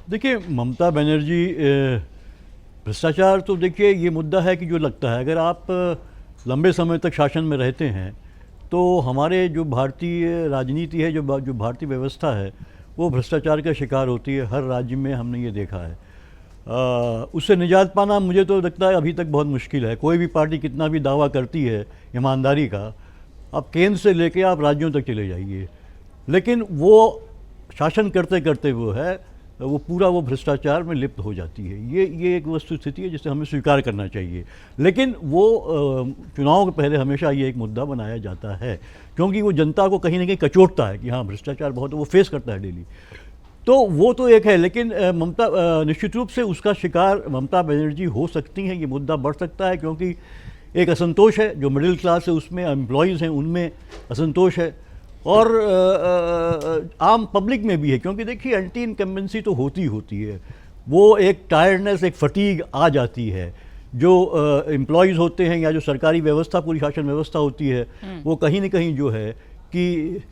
देखिए, ममता बनर्जी भ्रष्टाचार तो देखिए ये मुद्दा है कि जो लगता है अगर आप लंबे समय तक शासन में रहते हैं तो हमारे जो भारतीय राजनीति है, जो भारतीय व्यवस्था है, वो भ्रष्टाचार का शिकार होती है। हर राज्य में हमने ये देखा है। उससे निजात पाना मुझे तो लगता है अभी तक बहुत मुश्किल है। कोई भी पार्टी कितना भी दावा करती है ईमानदारी का, आप केंद्र से लेके आप राज्यों तक चले जाइए, लेकिन वो शासन करते करते वो पूरा वो भ्रष्टाचार में लिप्त हो जाती है। ये एक वस्तु स्थिति है जिसे हमें स्वीकार करना चाहिए। लेकिन वो चुनाव के पहले हमेशा ये एक मुद्दा बनाया जाता है, क्योंकि वो जनता को कहीं ना कहीं कचोटता है कि हाँ भ्रष्टाचार बहुत है, वो फेस करता है डेली। तो वो तो एक है, लेकिन ममता निश्चित रूप से उसका शिकार ममता बनर्जी हो सकती हैं। ये मुद्दा बढ़ सकता है क्योंकि एक असंतोष है, जो मिडिल क्लास है उसमें, एम्प्लॉयज़ हैं उनमें असंतोष है, और आम पब्लिक में भी है। क्योंकि देखिए एंटी इनकम्बेंसी तो होती है, वो एक टायर्डनेस, एक फटीग आ जाती है। जो एम्प्लॉयज़ होते हैं या जो सरकारी व्यवस्था, पूरी शासन व्यवस्था होती है, वो कहीं ना कहीं जो है कि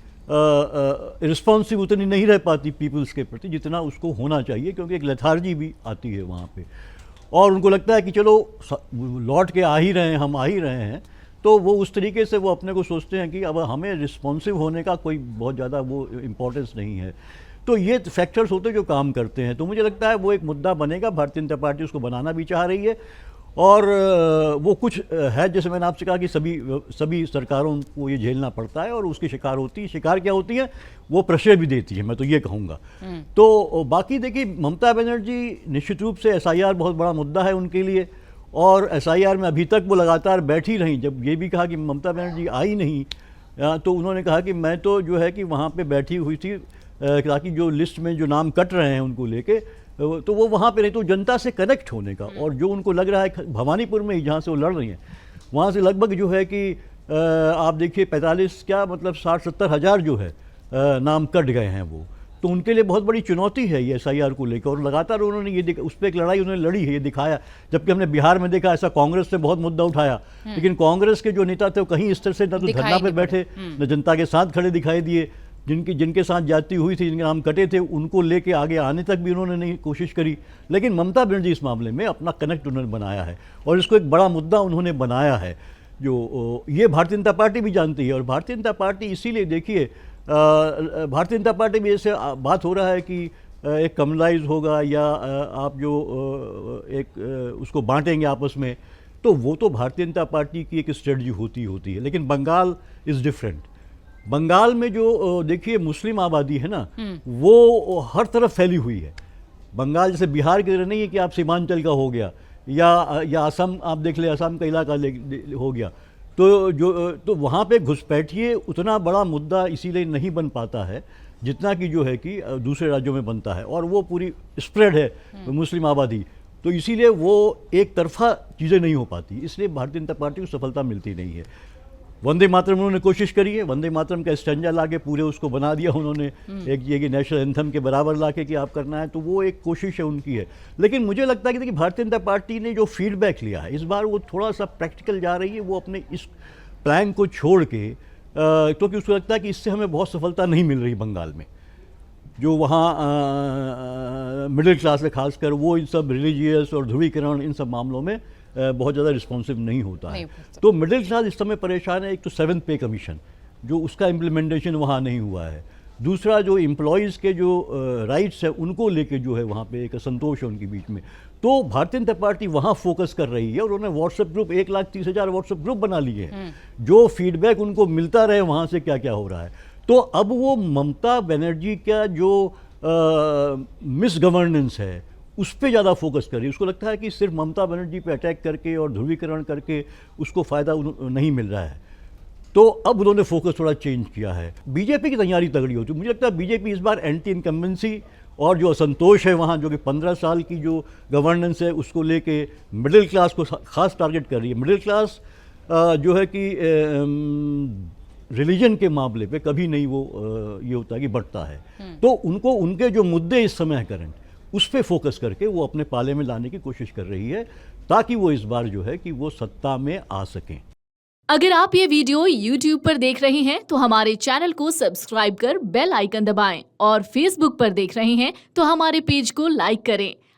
रिस्पॉन्सिव उतनी नहीं रह पाती पीपल्स के प्रति जितना उसको होना चाहिए, क्योंकि एक लेथार्जी भी आती है वहाँ पे, और उनको लगता है कि चलो लौट के आ ही रहे हैं, हम आ ही रहे हैं। तो वो उस तरीके से वो अपने को सोचते हैं कि अब हमें रिस्पॉन्सिव होने का कोई बहुत ज़्यादा वो इम्पोर्टेंस नहीं है। तो ये फैक्टर्स होते हैं जो काम करते हैं। तो मुझे लगता है वो एक मुद्दा बनेगा, भारतीय जनता पार्टी उसको बनाना भी चाह रही है। और वो कुछ है, जैसे मैंने आपसे कहा कि सभी सरकारों को ये झेलना पड़ता है और उसकी शिकार होती है। शिकार क्या होती है, वो प्रेशर भी देती है, मैं तो ये कहूँगा। तो बाकी देखिए, ममता बनर्जी निश्चित रूप से एसआईआर बहुत बड़ा मुद्दा है उनके लिए, और एसआईआर में अभी तक वो लगातार बैठी रहीं। जब ये भी कहा कि ममता बनर्जी आई नहीं, तो उन्होंने कहा कि मैं तो जो है कि वहाँ पे बैठी हुई थी ताकि जो लिस्ट में जो नाम कट रहे हैं उनको लेके, तो वो वहाँ पे रही, तो जनता से कनेक्ट होने का। और जो उनको लग रहा है भवानीपुर में ही जहाँ से वो लड़ रही हैं, वहाँ से लगभग जो है कि आप देखिए 45 क्या मतलब 60-70 हज़ार जो है नाम कट गए हैं वो। तो उनके लिए बहुत बड़ी चुनौती है ये एसआईआर को लेकर, और लगातार उन्होंने ये उस पर एक लड़ाई उन्होंने लड़ी है, ये दिखाया। जबकि हमने बिहार में देखा ऐसा कांग्रेस से बहुत मुद्दा उठाया, लेकिन कांग्रेस के जो नेता थे वो कहीं इस तरह से न तो धरना पे बैठे, न जनता के साथ खड़े दिखाई दिए। जिनके साथ जाती हुई थी, जिनके नाम कटे थे, उनको लेके आगे आने तक भी उन्होंने नहीं कोशिश करी। लेकिन ममता बनर्जी इस मामले में अपना कनेक्ट उन्होंने बनाया है, और इसको एक बड़ा मुद्दा उन्होंने बनाया है, जो ये भारतीय जनता पार्टी भी जानती है। और भारतीय जनता पार्टी इसीलिए देखिए, भारतीय जनता पार्टी में जैसे बात हो रहा है कि एक कम्युनलाइज होगा या आप जो एक उसको बांटेंगे आपस में, तो वो तो भारतीय जनता पार्टी की एक स्ट्रेटजी होती है। लेकिन बंगाल इज़ डिफरेंट। बंगाल में जो देखिए मुस्लिम आबादी है ना, वो हर तरफ फैली हुई है। बंगाल जैसे बिहार की तरह नहीं है कि आप सीमांचल का हो गया, या असम आप देख ले, असम का इलाका हो गया। तो वहाँ पे घुसपैठिए उतना बड़ा मुद्दा इसीलिए नहीं बन पाता है जितना कि जो है कि दूसरे राज्यों में बनता है, और वो पूरी स्प्रेड है मुस्लिम आबादी। तो इसीलिए वो एक तरफा चीज़ें नहीं हो पाती, इसलिए भारतीय जनता पार्टी को सफलता मिलती नहीं है। वंदे मातरम उन्होंने कोशिश करी है, वंदे मातरम का स्टैंजा लाके पूरे उसको बना दिया उन्होंने, एक ये कि नेशनल एंथम के बराबर लाके कि आप करना है, तो वो एक कोशिश है उनकी है। लेकिन मुझे लगता है कि देखिए भारतीय जनता पार्टी ने जो फीडबैक लिया है इस बार, वो थोड़ा सा प्रैक्टिकल जा रही है। वो अपने इस प्लान को छोड़ के, क्योंकि उसको लगता है कि इससे हमें बहुत सफलता नहीं मिल रही बंगाल में। जो वहाँ मिडिल क्लास है खासकर, वो इन सब रिलीजियस और ध्रुवीकरण इन सब मामलों में बहुत ज़्यादा रिस्पॉन्सिव नहीं होता है। तो मिडिल क्लास इस समय परेशान है। एक तो 7th पे कमीशन, जो उसका इम्प्लीमेंटेशन वहाँ नहीं हुआ है। दूसरा, जो एम्प्लॉयज़ के जो राइट्स है उनको लेके जो है वहाँ पे एक असंतोष है उनके बीच में। तो भारतीय जनता पार्टी वहाँ फोकस कर रही है, और उन्होंने व्हाट्सएप ग्रुप 1,30,000 व्हाट्सएप ग्रुप बना लिए हैं, जो फीडबैक उनको मिलता रहे वहाँ से क्या क्या हो रहा है। तो अब वो ममता बनर्जी का जो मिस गवर्नेंस है उस पर ज़्यादा फोकस करी। उसको लगता है कि सिर्फ ममता बनर्जी पे अटैक करके और ध्रुवीकरण करके उसको फ़ायदा नहीं मिल रहा है। तो अब उन्होंने फोकस थोड़ा चेंज किया है। बीजेपी की तैयारी तगड़ी होती है। मुझे लगता है बीजेपी इस बार एंटी इनकम्बेंसी और जो असंतोष है वहाँ, जो कि 15 साल की जो गवर्नेंस है उसको लेके मिडिल क्लास को खास टारगेट कर रही है। मिडिल क्लास जो है कि रिलीजन के मामले पे कभी नहीं वो ये होता है कि बढ़ता है। तो उनको उनके जो मुद्दे इस समय करंट, उस पर फोकस करके वो अपने पाले में लाने की कोशिश कर रही है, ताकि वो इस बार जो है कि वो सत्ता में आ सकें। अगर आप ये वीडियो YouTube पर देख रहे हैं तो हमारे चैनल को सब्सक्राइब कर बेल आइकन दबाएं और Facebook पर देख रहे हैं तो हमारे पेज को लाइक करें।